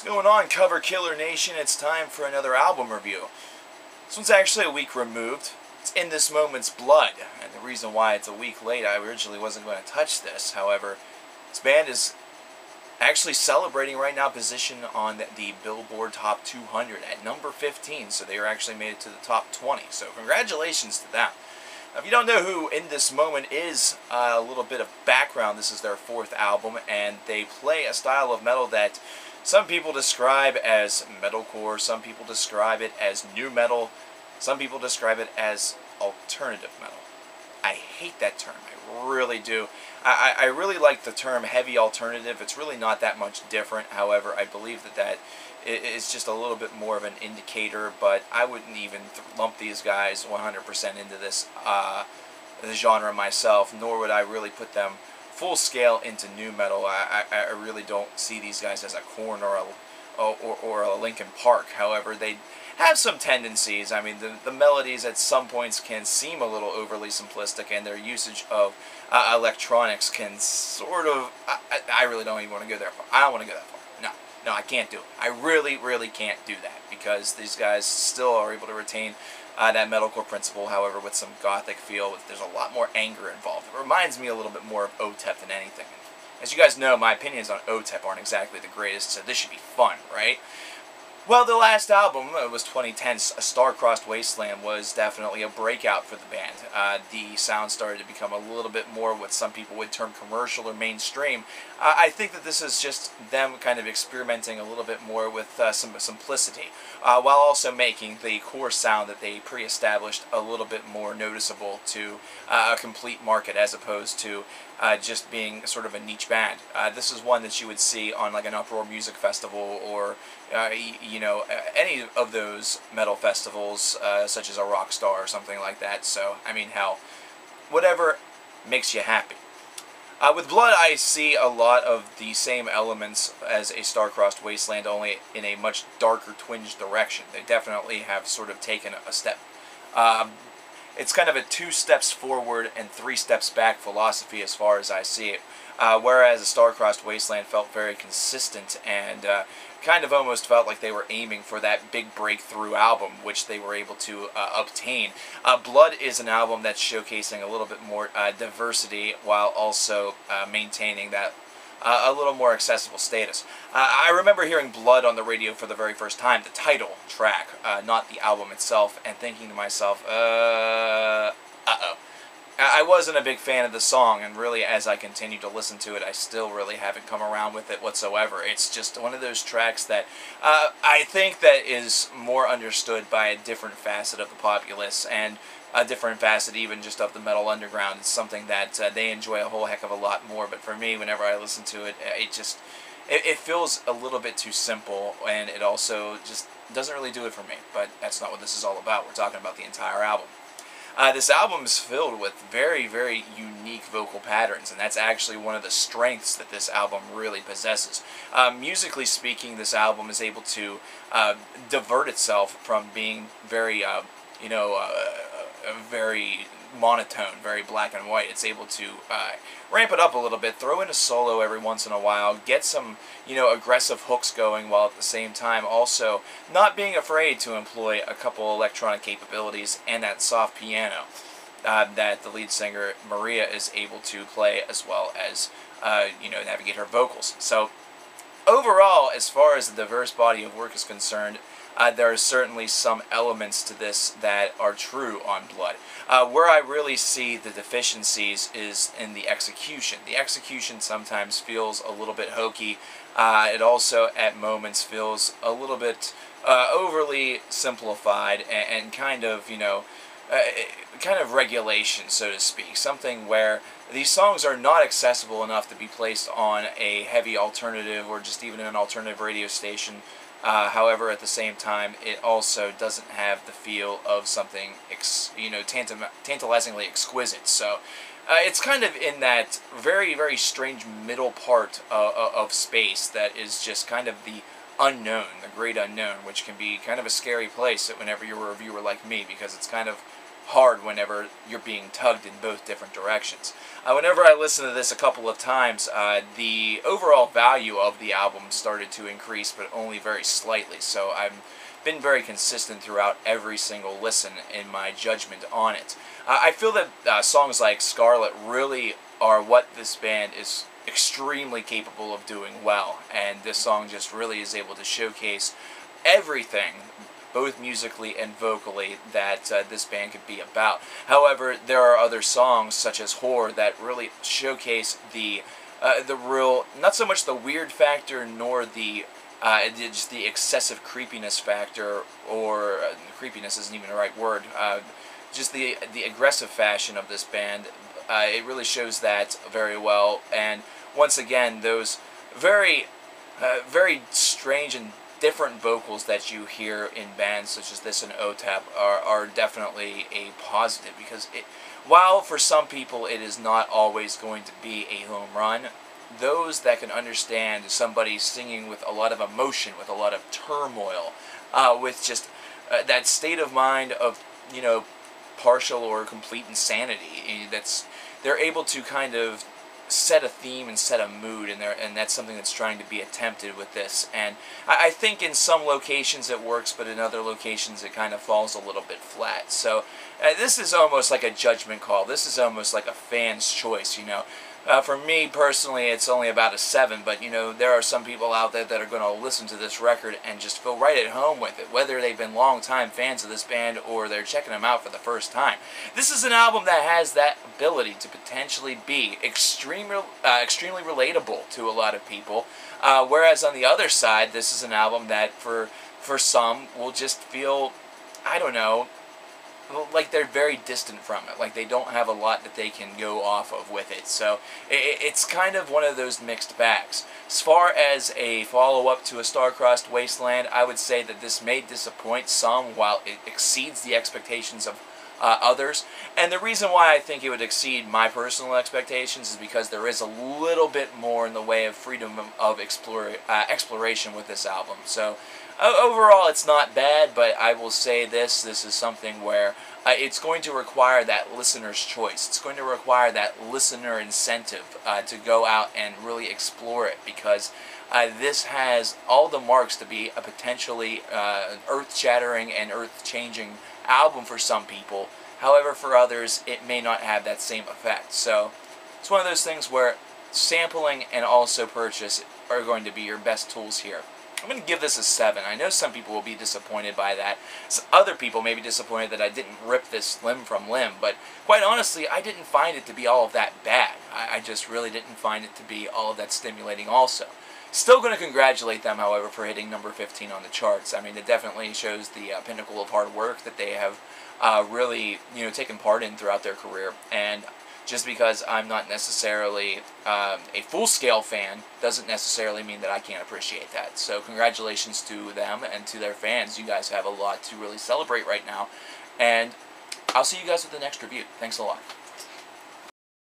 What's going on, Cover Killer Nation? It's time for another album review. This one's actually a week removed. It's In This Moment's Blood, and the reason why it's a week late, I originally wasn't going to touch this. However, this band is actually celebrating right now position on the Billboard Top 200 at number 15, so they actually made it to the top 20. So congratulations to them. Now, if you don't know who In This Moment is, a little bit of background. This is their fourth album, and they play a style of metal that some people describe as metalcore, some people describe it as nu metal, some people describe it as alternative metal. I hate that term, I really do. I really like the term heavy alternative. It's really not that much different. However, I believe that is just a little bit more of an indicator, but I wouldn't even lump these guys 100% into this the genre myself, nor would I really put them full scale into nu metal. I really don't see these guys as a Korn or a Linkin Park. However, they have some tendencies. I mean, the melodies at some points can seem a little overly simplistic, and their usage of electronics can sort of... I really don't even want to go there far. I don't want to go that far. No, I can't do it. I really can't do that, because these guys still are able to retain that metalcore principle, however, with some gothic feel. There's a lot more anger involved. It reminds me a little bit more of OTEP than anything. As you guys know, my opinions on OTEP aren't exactly the greatest, so this should be fun, right? Well, the last album, it was 2010's A Star-Crossed Wasteland, was definitely a breakout for the band. The sound started to become a little bit more what some people would term commercial or mainstream. I think that this is just them kind of experimenting a little bit more with some simplicity, while also making the core sound that they pre-established a little bit more noticeable to a complete market, as opposed to just being sort of a niche band. This is one that you would see on like an Uproar Music Festival, or you know, any of those metal festivals, such as a Rockstar or something like that. So, I mean, hell, whatever makes you happy. With Blood, I see a lot of the same elements as A Star-Crossed Wasteland, only in a much darker, twinged direction. They definitely have sort of taken a step. It's kind of a 2 steps forward and 3 steps back philosophy as far as I see it. Whereas A Star-Crossed Wasteland felt very consistent and kind of almost felt like they were aiming for that big breakthrough album, which they were able to obtain. Blood is an album that's showcasing a little bit more diversity, while also maintaining that a little more accessible status. I remember hearing Blood on the radio for the very first time, the title track, not the album itself, and thinking to myself, uh-oh. I wasn't a big fan of the song, and really, as I continue to listen to it, I still really haven't come around with it whatsoever. It's just one of those tracks that I think that is more understood by a different facet of the populace, and a different facet even just of the metal underground. It's something that they enjoy a whole heck of a lot more, but for me, whenever I listen to it, it feels a little bit too simple, and it also just doesn't really do it for me. But that's not what this is all about. We're talking about the entire album. This album is filled with very unique vocal patterns, and that's actually one of the strengths that this album really possesses. Musically speaking, this album is able to divert itself from being very, very monotone, very black and white. It's able to ramp it up a little bit, throw in a solo every once in a while, get some, aggressive hooks going, while at the same time also not being afraid to employ a couple electronic capabilities and that soft piano that the lead singer Maria is able to play, as well as navigate her vocals. So overall, as far as the diverse body of work is concerned, there are certainly some elements to this that are true on Blood. Where I really see the deficiencies is in the execution. The execution sometimes feels a little bit hokey. It also, at moments, feels a little bit overly simplified and kind of, kind of regulation, so to speak. Something where these songs are not accessible enough to be placed on a heavy alternative or just even an alternative radio station. However, at the same time, it also doesn't have the feel of something, tantalizingly exquisite. So, it's kind of in that very strange middle part of space that is just kind of the unknown, the great unknown, which can be kind of a scary place whenever you're a reviewer like me, because it's kind of hard whenever you're being tugged in both different directions. Whenever I listened to this a couple of times, the overall value of the album started to increase, but only very slightly. So I've been very consistent throughout every single listen in my judgment on it. I feel that songs like Scarlet really are what this band is extremely capable of doing well, and this song just really is able to showcase everything, both musically and vocally, that this band could be about. However, there are other songs, such as Whore, that really showcase the real, not so much the weird factor, nor the just the excessive creepiness factor, or creepiness isn't even the right word, just the aggressive fashion of this band. It really shows that very well, and once again, those very strange and different vocals that you hear in bands such as this and OTEP are definitely a positive, because while for some people it is not always going to be a home run, those that can understand somebody singing with a lot of emotion, with a lot of turmoil, with just that state of mind of, partial or complete insanity, they're able to kind of set a theme and set a mood, and that's something that's trying to be attempted with this. And I think in some locations it works, but in other locations it kind of falls a little bit flat. So this is almost like a judgment call. This is almost like a fan's choice, For me personally, it's only about a 7, but there are some people out there that are going to listen to this record and just feel right at home with it, whether they've been long-time fans of this band or they're checking them out for the first time. This is an album that has that ability to potentially be extremely relatable to a lot of people, whereas on the other side, this is an album that for some will just feel, I don't know, like they're very distant from it, like they don't have a lot that they can go off of with it. So it's kind of one of those mixed bags. As far as a follow-up to A Star-Crossed Wasteland, I would say that this may disappoint some while it exceeds the expectations of others. And the reason why I think it would exceed my personal expectations is because there is a little bit more in the way of freedom of exploration with this album. So overall, it's not bad, but I will say this is something where it's going to require that listener's choice. It's going to require that listener incentive to go out and really explore it, because this has all the marks to be a potentially earth-shattering and earth-changing album for some people. However, for others, it may not have that same effect. So it's one of those things where sampling and also purchase are going to be your best tools here. I'm going to give this a 7. I know some people will be disappointed by that. Some other people may be disappointed that I didn't rip this limb from limb, but quite honestly, I didn't find it to be all of that bad. I just really didn't find it to be all of that stimulating also. Still going to congratulate them, however, for hitting number 15 on the charts. I mean, it definitely shows the pinnacle of hard work that they have really, taken part in throughout their career. And just because I'm not necessarily a full-scale fan doesn't necessarily mean that I can't appreciate that. So congratulations to them and to their fans. You guys have a lot to really celebrate right now. And I'll see you guys with the next review. Thanks a lot.